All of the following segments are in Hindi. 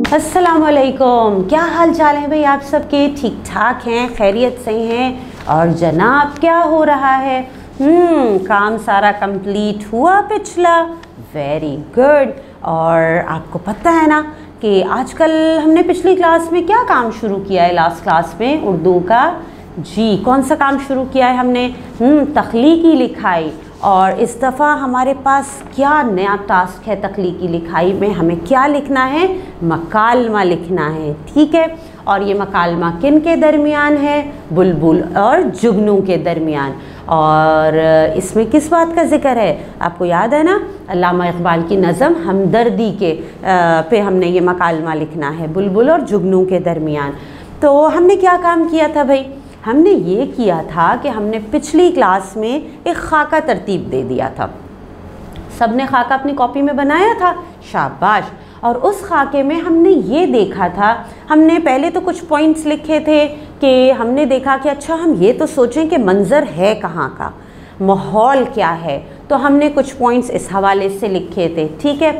अस्सलामुअलैकुम, क्या हाल चाल है भाई आप सबके? ठीक ठाक हैं, खैरियत से हैं? और जनाब क्या हो रहा है? काम सारा कंप्लीट हुआ पिछला? Very good. और आपको पता है ना कि आजकल हमने पिछली क्लास में क्या काम शुरू किया है? लास्ट क्लास में उर्दू का जी कौन सा काम शुरू किया है हमने? तख्लीकी लिखाई। और इस दफ़ा हमारे पास क्या नया टास्क है? तख्लीकी लिखाई में हमें क्या लिखना है? मकालमा लिखना है, ठीक है। और ये मकालमा किन के दरमियान है? बुलबुल और जुगनू के दरमियान। और इसमें किस बात का ज़िक्र है? आपको याद है ना, अल्लामा इक़बाल की नज़म हमदर्दी के पे हमने ये मकालमा लिखना है, बुलबुल और जुगनू के दरमियान। तो हमने क्या काम किया था भाई? हमने ये किया था कि हमने पिछली क्लास में एक खाका तरतीब दे दिया था। सब ने खाका अपनी कॉपी में बनाया था, शाबाश। और उस खाके में हमने ये देखा था, हमने पहले तो कुछ पॉइंट्स लिखे थे कि हमने देखा कि अच्छा हम ये तो सोचें कि मंज़र है कहाँ का, माहौल क्या है। तो हमने कुछ पॉइंट्स इस हवाले से लिखे थे, ठीक है।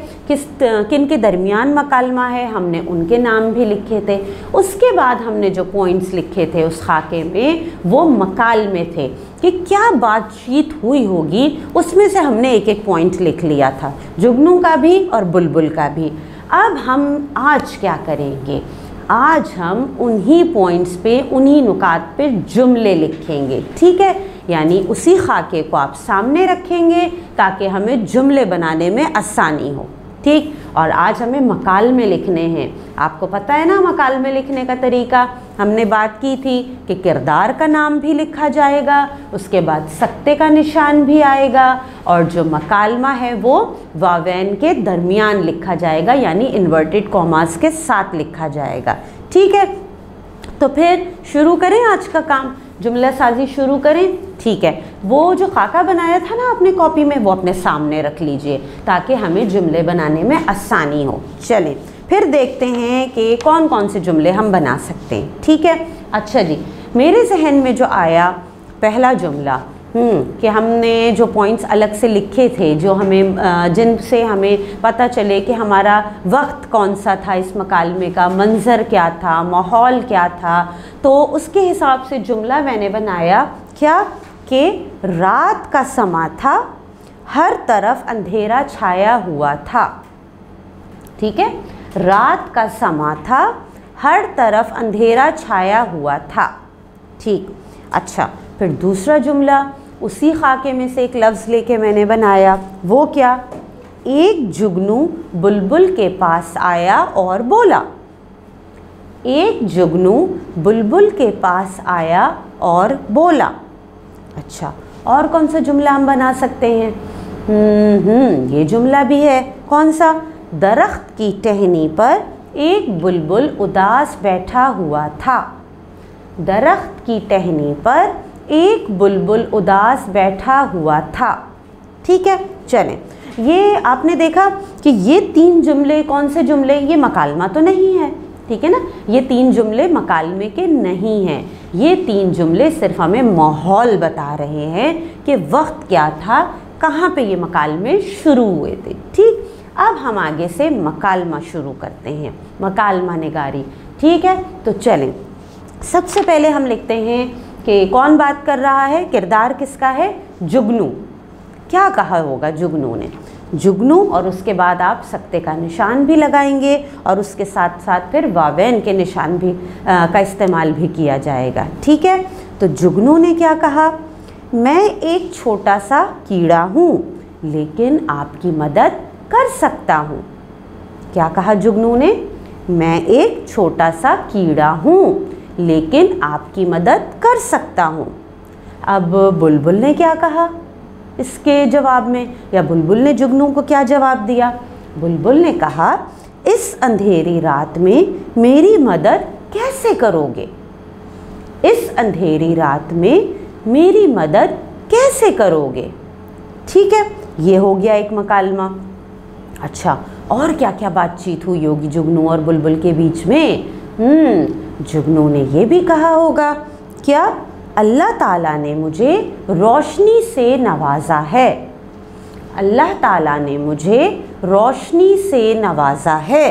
किन के दरमियान मकालमा है, हमने उनके नाम भी लिखे थे। उसके बाद हमने जो पॉइंट्स लिखे थे उस खाके में, वो मकाल में थे कि क्या बातचीत हुई होगी, उसमें से हमने एक एक पॉइंट लिख लिया था, जुगनू का भी और बुलबुल का भी। अब हम आज क्या करेंगे? आज हम उन्हीं पॉइंट्स पे, उन्हीं नुकात पे जुमले लिखेंगे, ठीक है। यानी उसी खाके को आप सामने रखेंगे ताकि हमें जुमले बनाने में आसानी हो, ठीक। और आज हमें मकाल में लिखने हैं। आपको पता है ना मकाल में लिखने का तरीका? हमने बात की थी कि किरदार का नाम भी लिखा जाएगा, उसके बाद सक्ते का निशान भी आएगा, और जो मकालमा है वो वावैन के दरमियान लिखा जाएगा, यानी इन्वर्टेड कॉमास के साथ लिखा जाएगा, ठीक है। तो फिर शुरू करें आज का काम, जुमला साजी शुरू करें, ठीक है। वो जो खाका बनाया था ना अपनी कॉपी में, वो अपने सामने रख लीजिए ताकि हमें जुमले बनाने में आसानी हो। चलें फिर देखते हैं कि कौन कौन से जुमले हम बना सकते हैं, ठीक है। अच्छा जी, मेरे जहन में जो आया पहला जुमला, कि हमने जो पॉइंट्स अलग से लिखे थे, जो हमें जिनसे हमें पता चले कि हमारा वक्त कौन सा था इस मकालमे का, मंज़र क्या था, माहौल क्या था, तो उसके हिसाब से जुमला मैंने बनाया क्या कि रात का समा था, हर तरफ अंधेरा छाया हुआ था, ठीक है। रात का समा था, हर तरफ अंधेरा छाया हुआ था, ठीक। अच्छा, फिर दूसरा जुमला उसी खाके में से एक लफ्ज़ लेके मैंने बनाया, वो क्या? एक जुगनू बुलबुल के पास आया और बोला। एक जुगनू बुलबुल के पास आया और बोला। अच्छा, और कौन सा जुमला हम बना सकते हैं? ये जुमला भी है, कौन सा? दरख्त की टहनी पर एक बुलबुल उदास बैठा हुआ था। दरख्त की टहनी पर एक बुलबुल उदास बैठा हुआ था, ठीक है। चलें, ये आपने देखा कि ये तीन जुमले कौन से जुमले? ये मकालमा तो नहीं है, ठीक है ना। ये तीन जुमले मकालमे के नहीं हैं। ये तीन जुमले सिर्फ हमें माहौल बता रहे हैं कि वक्त क्या था, कहाँ पे ये मकालमे शुरू हुए थे, ठीक। अब हम आगे से मकालमा शुरू करते हैं, मकालमा निगारी, ठीक है। तो चलें, सबसे पहले हम लिखते हैं कि कौन बात कर रहा है, किरदार किसका है? जुगनू। क्या कहा होगा जुगनू ने? जुगनू, और उसके बाद आप सक्ते का निशान भी लगाएंगे, और उसके साथ साथ फिर वावैन के निशान भी का इस्तेमाल भी किया जाएगा, ठीक है। तो जुगनू ने क्या कहा? मैं एक छोटा सा कीड़ा हूँ लेकिन आपकी मदद कर सकता हूँ। क्या कहा जुगनू ने? मैं एक छोटा सा कीड़ा हूँ लेकिन आपकी मदद कर सकता हूँ। अब बुलबुल ने क्या कहा इसके जवाब में, या बुलबुल ने जुगनू को क्या जवाब दिया? बुलबुल ने कहा, इस अंधेरी रात में मेरी मदद कैसे करोगे? इस अंधेरी रात में मेरी मदद कैसे करोगे? ठीक है, ये हो गया एक मकालमा। अच्छा, और क्या क्या बातचीत हुई होगी जुगनू और बुलबुल के बीच में? जुगनू ने ये भी कहा होगा, क्या? अल्लाह ताला ने मुझे रोशनी से नवाजा है। अल्लाह ताला ने मुझे रोशनी से नवाजा है।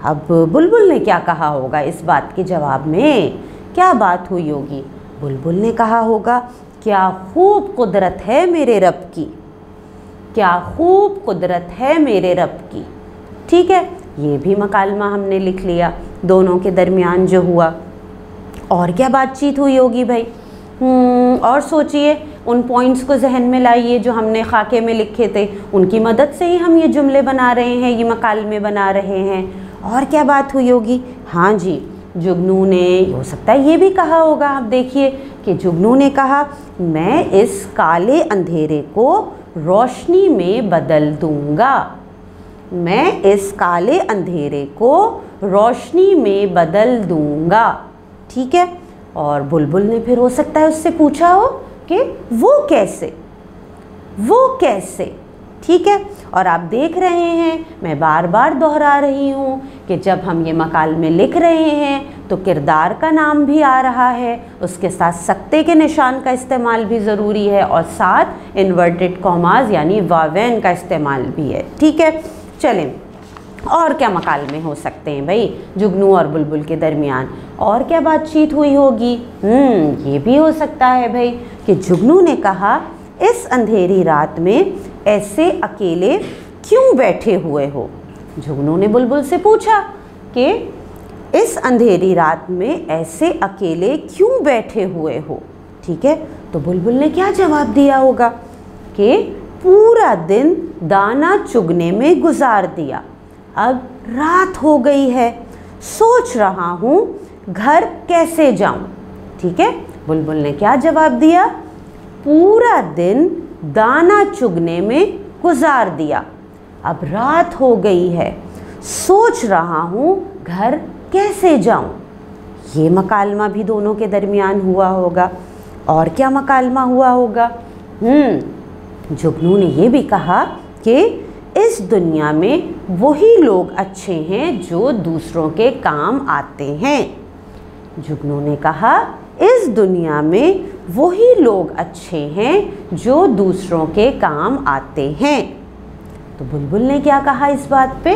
अब बुलबुल ने क्या कहा होगा इस बात के जवाब में? क्या बात हुई होगी? बुलबुल ने कहा होगा, क्या खूब कुदरत है मेरे रब की, क्या खूब कुदरत है मेरे रब की। ठीक है, ये भी मकालमा हमने लिख लिया दोनों के दरमियान जो हुआ। और क्या बातचीत हुई होगी भाई? और सोचिए, उन पॉइंट्स को जहन में लाइए जो हमने खाके में लिखे थे, उनकी मदद से ही हम ये जुमले बना रहे हैं, ये मकालमे बना रहे हैं। और क्या बात हुई होगी? हाँ जी, जुगनू ने, हो सकता है ये भी कहा होगा, आप देखिए कि जुगनू ने कहा, मैं इस काले अंधेरे को रोशनी में बदल दूंगा, मैं इस काले अंधेरे को रोशनी में बदल दूंगा। ठीक है, और बुलबुल ने फिर हो सकता है उससे पूछा हो कि वो कैसे, वो कैसे। ठीक है, और आप देख रहे हैं मैं बार बार दोहरा रही हूँ कि जब हम ये मकालमे लिख रहे हैं तो किरदार का नाम भी आ रहा है, उसके साथ सख्ते के निशान का इस्तेमाल भी ज़रूरी है और साथ इन्वर्टेड कॉमाज यानी वावेन का इस्तेमाल भी है। ठीक है, चलें और क्या मकालमे हो सकते हैं भाई जुगनू और बुलबुल के दरमियान? और क्या बातचीत हुई होगी? ये भी हो सकता है भाई कि जुगनू ने कहा, इस अंधेरी रात में ऐसे अकेले क्यों बैठे हुए हो। जुगनू ने बुलबुल से पूछा कि इस अंधेरी रात में ऐसे अकेले क्यों बैठे हुए हो। ठीक है, तो बुलबुल ने क्या जवाब दिया होगा कि पूरा दिन दाना चुगने में गुजार दिया, अब रात हो गई है, सोच रहा हूँ घर कैसे जाऊँ। ठीक है, बुलबुल ने क्या जवाब दिया? पूरा दिन दाना चुगने में गुजार दिया, अब रात हो गई है, सोच रहा हूँ घर कैसे जाऊँ। ये मकालमा भी दोनों के दरमियान हुआ होगा। और क्या मकालमा हुआ होगा? जुगनू ने ये भी कहा कि इस दुनिया में वही लोग अच्छे हैं जो दूसरों के काम आते हैं। जुगनू ने कहा, इस दुनिया में वही लोग अच्छे हैं जो दूसरों के काम आते हैं। तो बुलबुल ने क्या कहा इस बात पे?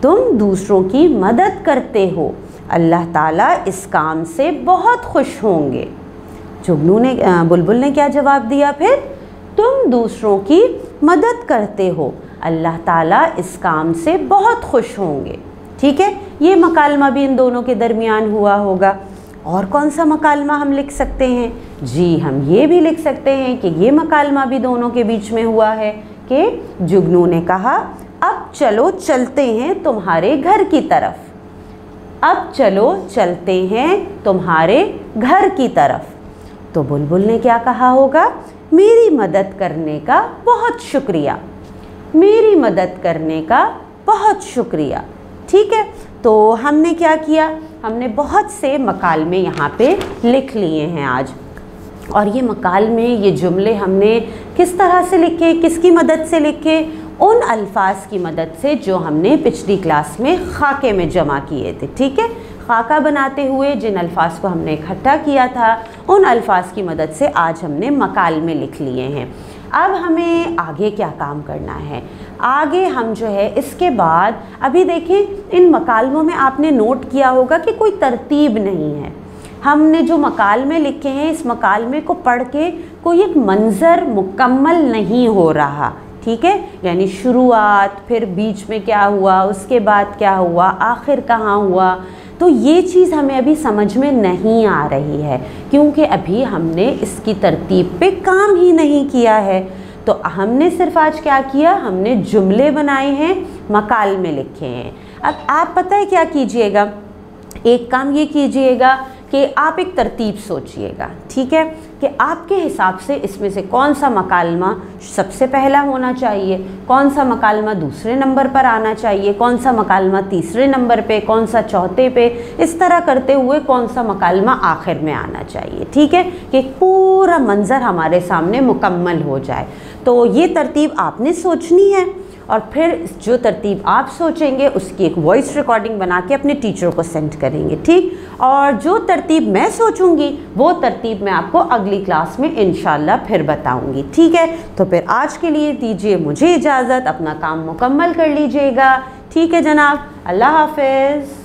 तुम दूसरों की मदद करते हो, अल्लाह ताला इस काम से बहुत खुश होंगे। बुलबुल ने क्या जवाब दिया फिर? तुम दूसरों की मदद करते हो, अल्लाह ताला इस काम से बहुत खुश होंगे। ठीक है, ये मकालमा भी इन दोनों के दरमियान हुआ होगा। और कौन सा मकालमा हम लिख सकते हैं? जी, हम ये भी लिख सकते हैं कि ये मकालमा भी दोनों के बीच में हुआ है कि जुगनू ने कहा, अब चलो चलते हैं तुम्हारे घर की तरफ, अब चलो चलते हैं तुम्हारे घर की तरफ। तो बुलबुल ने क्या कहा होगा? मेरी मदद करने का बहुत शुक्रिया, मेरी मदद करने का बहुत शुक्रिया। ठीक है, तो हमने क्या किया? हमने बहुत से मकालमे यहाँ पे लिख लिए हैं आज। और ये मकालमे, ये जुमले हमने किस तरह से लिखे, किसकी मदद से लिखे? उन अल्फाज की मदद से जो हमने पिछली क्लास में खाके में जमा किए थे। ठीक है, खाका बनाते हुए जिन अल्फाज को हमने इकट्ठा किया था उन अल्फाज की मदद से आज हमने मकालमे लिख लिए हैं। अब हमें आगे क्या काम करना है? आगे हम जो है इसके बाद, अभी देखें इन मकालमों में आपने नोट किया होगा कि कोई तरतीब नहीं है। हमने जो मकालमे लिखे हैं, इस मकालमे को पढ़ के कोई एक मंज़र मुकम्मल नहीं हो रहा। ठीक है, यानी शुरुआत, फिर बीच में क्या हुआ, उसके बाद क्या हुआ, आखिर कहाँ हुआ, तो ये चीज़ हमें अभी समझ में नहीं आ रही है क्योंकि अभी हमने इसकी तरतीब पे काम ही नहीं किया है। तो हमने सिर्फ आज क्या किया? हमने जुमले बनाए हैं, मकालमे लिखे हैं। अब आप पता है क्या कीजिएगा? एक काम ये कीजिएगा कि आप एक तरतीब सोचिएगा। ठीक है, कि आपके हिसाब से इसमें से कौन सा मकालमा सबसे पहला होना चाहिए, कौन सा मकालमा दूसरे नंबर पर आना चाहिए, कौन सा मकालमा तीसरे नंबर पे, कौन सा चौथे पे, इस तरह करते हुए कौन सा मकालमा आखिर में आना चाहिए। ठीक है, कि पूरा मंजर हमारे सामने मुकम्मल हो जाए। तो ये तरतीब आपने सोचनी है और फिर जो तरतीब आप सोचेंगे उसकी एक वॉइस रिकॉर्डिंग बना के अपने टीचर को सेंड करेंगे। ठीक, और जो तरतीब मैं सोचूंगी वो तरतीब मैं आपको अगली क्लास में इंशाल्लाह फिर बताऊंगी। ठीक है, तो फिर आज के लिए दीजिए मुझे इजाज़त, अपना काम मुकम्मल कर लीजिएगा। ठीक है जनाब, अल्लाह हाफिज़।